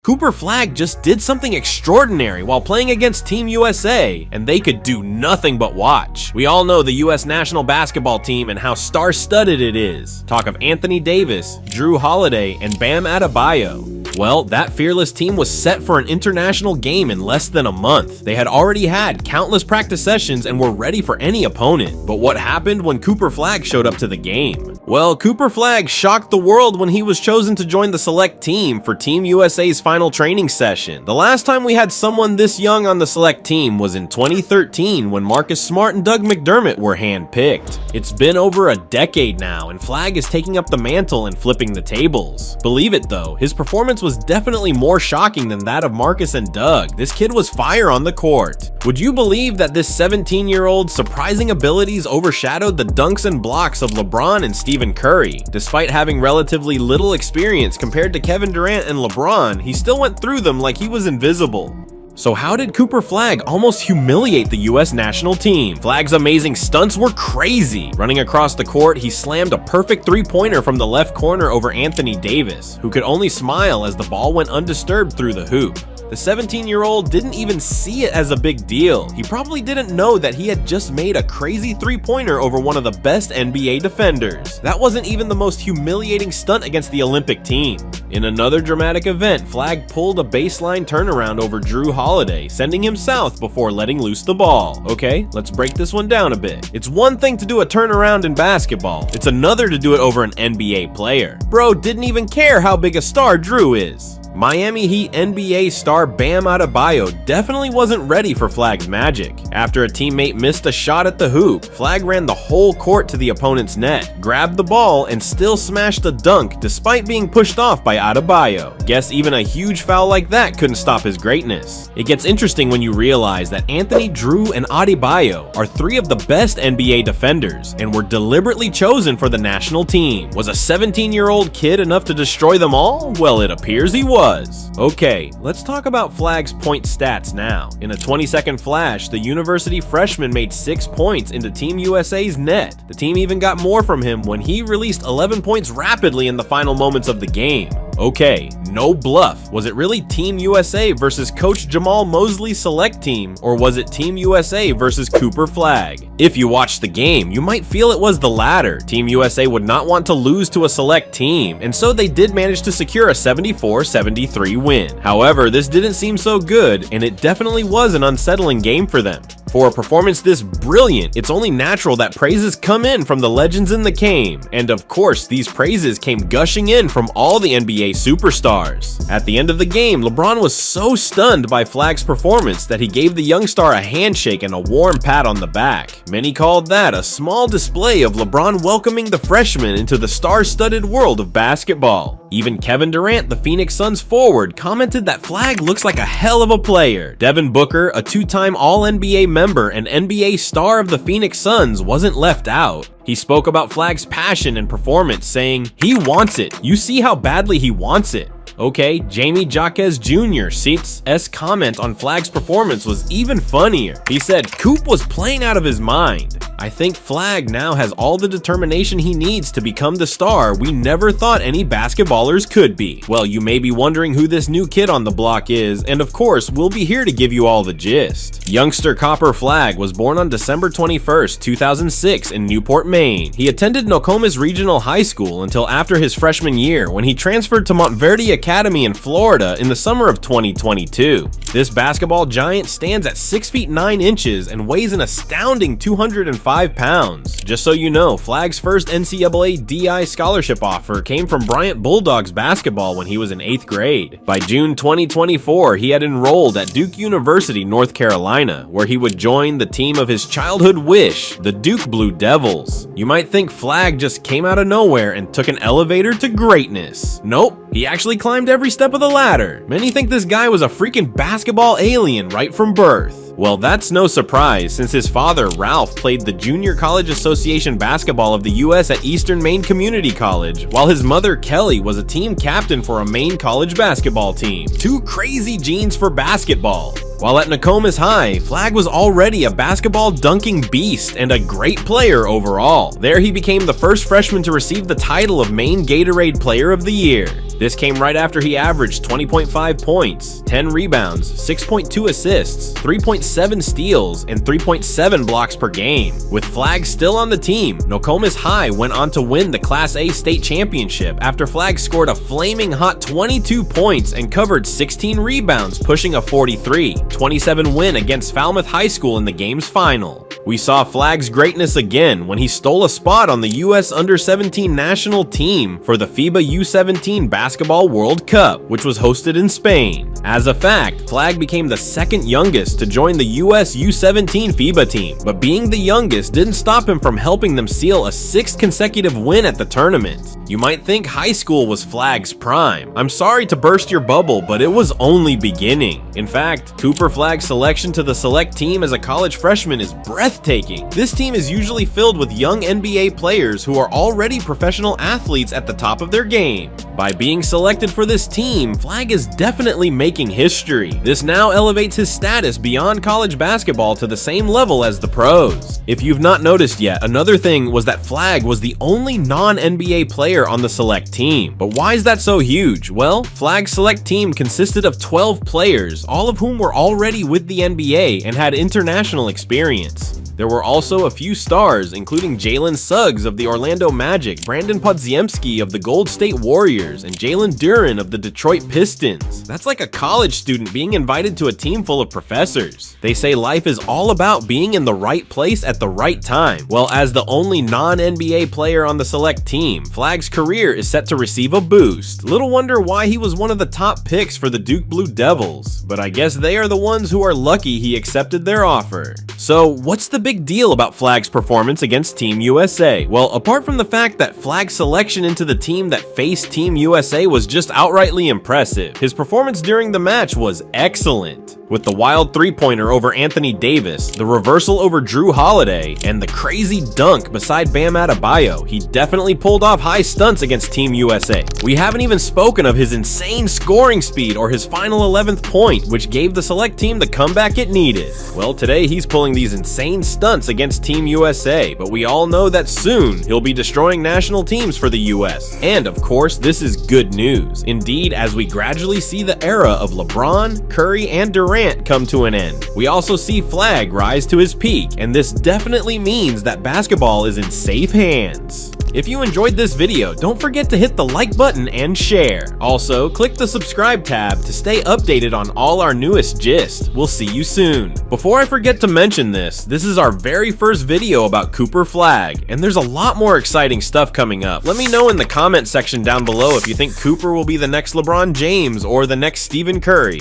Cooper Flagg just did something extraordinary while playing against Team USA, and they could do nothing but watch. We all know the US national basketball team and how star-studded it is. Talk of Anthony Davis, Drew Holiday, and Bam Adebayo. Well, that fearless team was set for an international game in less than a month. They had already had countless practice sessions and were ready for any opponent. But what happened when Cooper Flagg showed up to the game? Well, Cooper Flagg shocked the world when he was chosen to join the select team for Team USA's final training session. The last time we had someone this young on the select team was in 2013 when Marcus Smart and Doug McDermott were handpicked. It's been over a decade now, and Flagg is taking up the mantle and flipping the tables. Believe it though, his performance was definitely more shocking than that of Marcus and Doug. This kid was fire on the court. Would you believe that this 17-year-old's surprising abilities overshadowed the dunks and blocks of LeBron and Stephen Curry? Despite having relatively little experience compared to Kevin Durant and LeBron, he still went through them like he was invisible. So how did Cooper Flagg almost humiliate the US national team? Flagg's amazing stunts were crazy. Running across the court, he slammed a perfect three-pointer from the left corner over Anthony Davis, who could only smile as the ball went undisturbed through the hoop. The 17-year-old didn't even see it as a big deal. He probably didn't know that he had just made a crazy three-pointer over one of the best NBA defenders. That wasn't even the most humiliating stunt against the Olympic team. In another dramatic event, Flagg pulled a baseline turnaround over Drew Holiday, sending him south before letting loose the ball. Okay, let's break this one down a bit. It's one thing to do a turnaround in basketball. It's another to do it over an NBA player. Bro didn't even care how big a star Drew is. Miami Heat NBA star Bam Adebayo definitely wasn't ready for Flagg's magic. After a teammate missed a shot at the hoop, Flagg ran the whole court to the opponent's net, grabbed the ball, and still smashed a dunk despite being pushed off by Adebayo. Guess even a huge foul like that couldn't stop his greatness. It gets interesting when you realize that Anthony, Drew, and Adebayo are three of the best NBA defenders and were deliberately chosen for the national team. Was a 17-year-old kid enough to destroy them all? Well, it appears he was. Okay, let's talk about Flagg's point stats now. In a 20-second flash, the university freshman made 6 points into Team USA's net. The team even got more from him when he released 11 points rapidly in the final moments of the game. Okay, no bluff. Was it really Team USA versus Coach Jamal Mosley's select team, or was it Team USA versus Cooper Flagg? If you watched the game, you might feel it was the latter. Team USA would not want to lose to a select team, and so they did manage to secure a 74-73 win. However, this didn't seem so good, and it definitely was an unsettling game for them. For a performance this brilliant, it's only natural that praises come in from the legends in the game, and of course, these praises came gushing in from all the NBA superstars. At the end of the game, LeBron was so stunned by Flagg's performance that he gave the young star a handshake and a warm pat on the back. Many called that a small display of LeBron welcoming the freshman into the star-studded world of basketball. Even Kevin Durant, the Phoenix Suns forward, commented that Flagg looks like a hell of a player. Devin Booker, a two-time All-NBA member and NBA star of the Phoenix Suns, wasn't left out. He spoke about Flagg's passion and performance, saying, "He wants it. You see how badly he wants it." Okay, Jamie Jaquez Jr. Seats' comment on Flagg's performance was even funnier. He said, "Coop was playing out of his mind. I think Flagg now has all the determination he needs to become the star we never thought any basketballers could be." Well, you may be wondering who this new kid on the block is, and of course, we'll be here to give you all the gist. Youngster Cooper Flagg was born on December 21st, 2006 in Newport, Maine. He attended Nokomis Regional High School until after his freshman year, when he transferred to Montverde Academy in Florida in the summer of 2022. This basketball giant stands at 6 feet 9 inches and weighs an astounding 205 pounds. Just so you know, Flagg's first NCAA DI scholarship offer came from Bryant Bulldogs basketball when he was in 8th grade. By June 2024, he had enrolled at Duke University, North Carolina, where he would join the team of his childhood wish, the Duke Blue Devils. You might think Flagg just came out of nowhere and took an elevator to greatness. Nope, he actually climbed every step of the ladder. Many think this guy was a freaking basketball alien right from birth. Well, that's no surprise, since his father, Ralph, played the Junior College Association basketball of the U.S. at Eastern Maine Community College, while his mother, Kelly, was a team captain for a Maine college basketball team. Two crazy genes for basketball. While at Nokomis High, Flagg was already a basketball dunking beast and a great player overall. There he became the first freshman to receive the title of Maine Gatorade Player of the Year. This came right after he averaged 20.5 points, 10 rebounds, 6.2 assists, 3.7 steals, and 3.7 blocks per game. With Flagg still on the team, Nokomis High went on to win the Class A state championship after Flagg scored a flaming hot 22 points and covered 16 rebounds, pushing a 43-27 win against Falmouth High School in the game's final. We saw Flagg's greatness again when he stole a spot on the U.S. Under-17 national team for the FIBA U17 Basketball World Cup, which was hosted in Spain. As a fact, Flagg became the second youngest to join the U.S. U17 FIBA team, but being the youngest didn't stop him from helping them seal a 6th consecutive win at the tournament. You might think high school was Flagg's prime. I'm sorry to burst your bubble, but it was only beginning. In fact, Cooper Flagg's selection to the select team as a college freshman is breathtaking. This team is usually filled with young NBA players who are already professional athletes at the top of their game. By being selected for this team, Flagg is definitely making history. This now elevates his status beyond college basketball to the same level as the pros. If you've not noticed yet, another thing was that Flagg was the only non-NBA player on the select team. But why is that so huge? Well, Flagg's select team consisted of 12 players, all of whom were already with the NBA and had international experience. There were also a few stars, including Jalen Suggs of the Orlando Magic, Brandon Podziemski of the Gold State Warriors, and Jalen Duren of the Detroit Pistons. That's like a college student being invited to a team full of professors. They say life is all about being in the right place at the right time. Well, as the only non-NBA player on the select team, Flagg's career is set to receive a boost. Little wonder why he was one of the top picks for the Duke Blue Devils, but I guess they are the ones who are lucky he accepted their offer. So, what's the big deal about Flagg's performance against Team USA? Well, apart from the fact that Flagg's selection into the team that faced Team USA was just outrightly impressive, his performance during the match was excellent. With the wild three-pointer over Anthony Davis, the reversal over Drew Holiday, and the crazy dunk beside Bam Adebayo, he definitely pulled off high stunts against Team USA. We haven't even spoken of his insane scoring speed or his final 11th point, which gave the select team the comeback it needed. Well, today he's pulling these insane stunts against Team USA, but we all know that soon he'll be destroying national teams for the US. And of course, this is good news. Indeed, as we gradually see the era of LeBron, Curry, and Durant come to an end, we also see Flagg rise to his peak, and this definitely means that basketball is in safe hands. If you enjoyed this video, don't forget to hit the like button and share. Also, click the subscribe tab to stay updated on all our newest gist. We'll see you soon. Before I forget to mention this is our very first video about Cooper Flagg, and there's a lot more exciting stuff coming up. Let me know in the comment section down below if you think Cooper will be the next LeBron James or the next Stephen Curry.